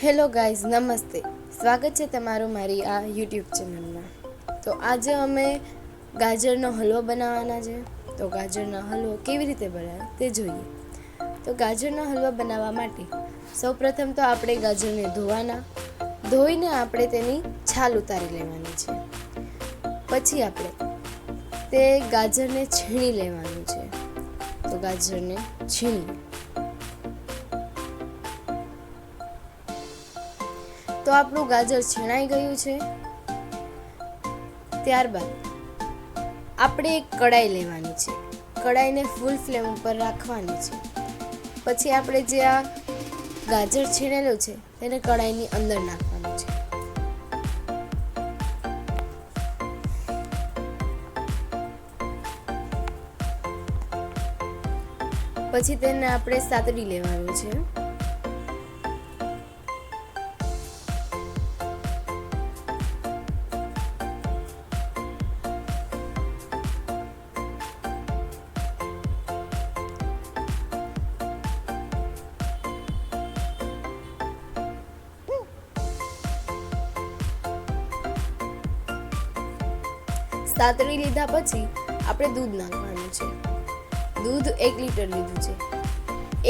Hello guys, નમસ્તે. સ્વાગત છે તમારું મારી આ યુટ્યુબ ચેનલમાં. તો આજે અમે ગાજરનો હલવો બનાવવાના છે. તો ગાજરનો હલવો કેવી રીતે બનાવે તે જોઈએ. તો ગાજરનો હલવો બનાવવા માટે સૌપ્રથમ તો આપણે ગાજરને ધોઈને આપણે તેની છાલ ઉતારી લેવાની છે. પછી આપણે તે ગાજરને છીણી લેવાનું છે. તો ગાજરને છીણીએ. તો આપણું ગાજર છીણાઈ ગયું છે. ત્યારબાદ આપણે એક કડાઈ લેવાની છે. કડાઈને ફૂલ ફ્લેમ ઉપર રાખવાની છે. પછી આપણે જે આ ગાજર છીણેલું છે તેને કડાઈની અંદર નાખવાનું છે. પછી તેને આપણે સાતડી લેવાનું છે. સાતળી લીધા પછી આપણે દૂધ નાખવાનું છે. દૂધ 1 લીટર લીધું છે.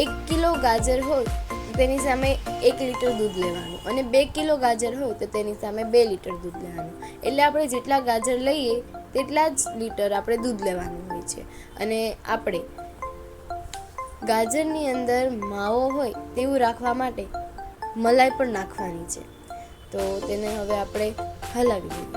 1 કિલો ગાજર હોય તેની સામે 1 લીટર દૂધ લેવાનું, અને 2 કિલો ગાજર હોય તો તેની સામે 2 લીટર દૂધ લેવાનું. એટલે આપણે જેટલા ગાજર લઈએ તેટલા જ લીટર આપણે દૂધ લેવાનું હોય છે. અને આપણે ગાજરની અંદર માવો હોય તેવું રાખવા માટે મલાઈ પણ નાખવાની છે. તો તેને હવે આપણે હલાવી દઈએ.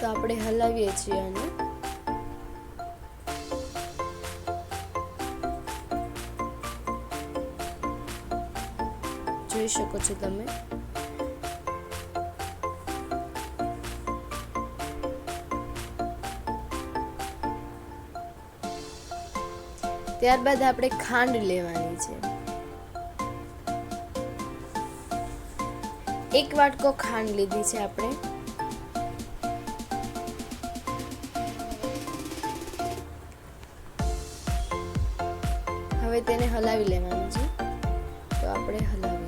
તો આપણે હલાવીએ છીએ અને જોઈ શકો છો તમે. ત્યારબાદ આપણે ખાંડ લેવાની છે. 1 વાટકો ખાંડ લીધી છે આપણે. હવે તેને હલાવી લેવાનું છે. તો આપણે હલાવીએ.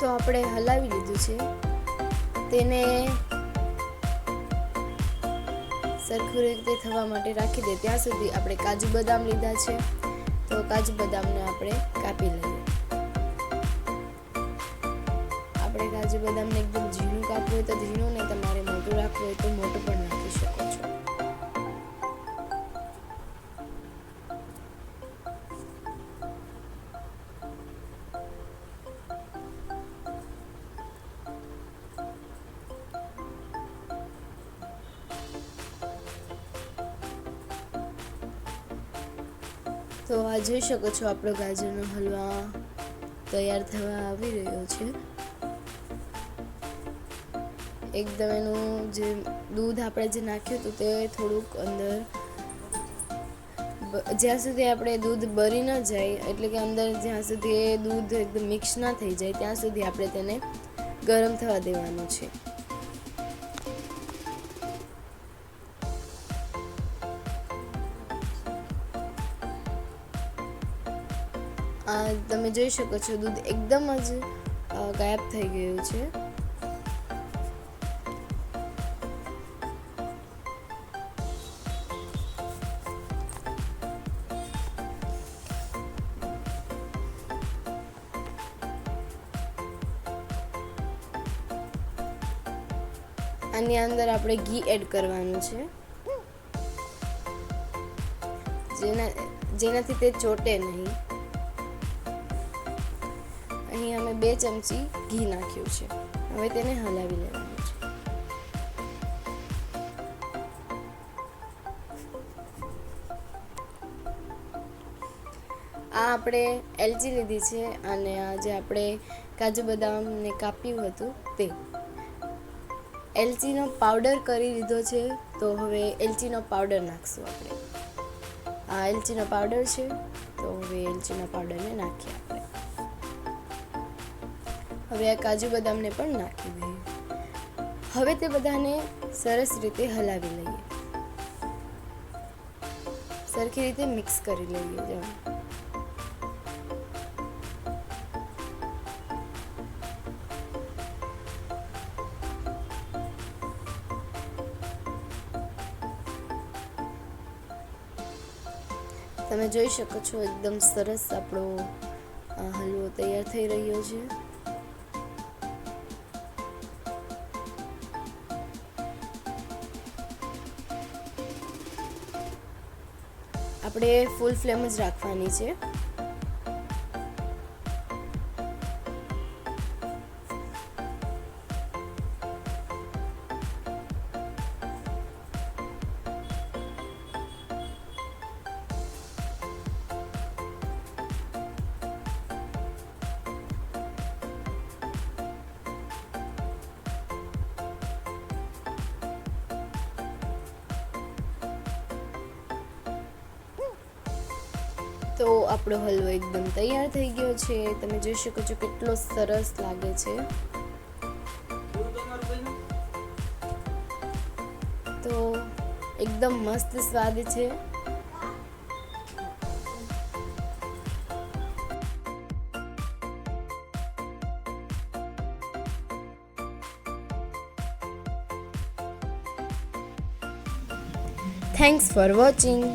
તો આપણે હલાવી લીધું છે. તેને સરખું રીતે થવા માટે રાખી દે ત્યાં સુધી આપણે કાજુ બદામ લીધા છે. તો કાજુ બદામને આપણે કાપી લઈએ. આપણે કાજુ બદામને એકદમ ઝીણું કાપવું હોય તો ઝીણું, ને તમારે મોટું રાખવું હોય તો મોટું પણ નાખી શકો છો. તો આ જોઈ શકો છો આપણો ગાજરનો હલવા તૈયાર થવા આવી રહ્યો છે. એકદમ એનું જે દૂધ આપણે જે નાખ્યું હતું તે થોડુંક અંદર, જ્યાં સુધી આપણે દૂધ બળી ન જાય, એટલે કે અંદર જ્યાં સુધી એ દૂધ એકદમ મિક્સ ના થઈ જાય ત્યાં સુધી આપણે તેને ગરમ થવા દેવાનું છે. તમે જોઈ શકો છો દૂધ એકદમ જ ગાયબ થઈ ગયું છે. આની અંદર આપણે ઘી એડ કરવાનું છે, જેનાથી તે ચોટે નહીં. અહીં અમે 2 ચમચી ઘી નાખ્યું છે. હવે તેને હલાવી લેવાનું છે. આપણે એલચી લીધી છે અને જે આપણે કાજુ બદામને કાપ્યું હતું તે એલચીનો પાવડર કરી લીધો છે. તો હવે એલચીનો પાવડર નાખશું આપણે. આ એલચીનો પાવડર છે, તો હવે એલચીના પાવડરને નાખીએ આપણે. હવે આ કાજુ બદામને પણ નાખી દઈએ. હવે તે બધાને સરસ રીતે હલાવી લઈએ, સરખી રીતે મિક્સ કરી લઈએ. તમે જોઈ શકો છો એકદમ સરસ આપણો હલવો તૈયાર થઈ રહ્યો છે. આપણે ફૂલ ફ્લેમ જ રાખવાની છે. તો આપણો હલવો એકદમ તૈયાર થઈ ગયો છે. તમે જોઈ શકો છો કેટલો સરસ લાગે છે. તો એકદમ મસ્ત સ્વાદ છે. Thanks for watching.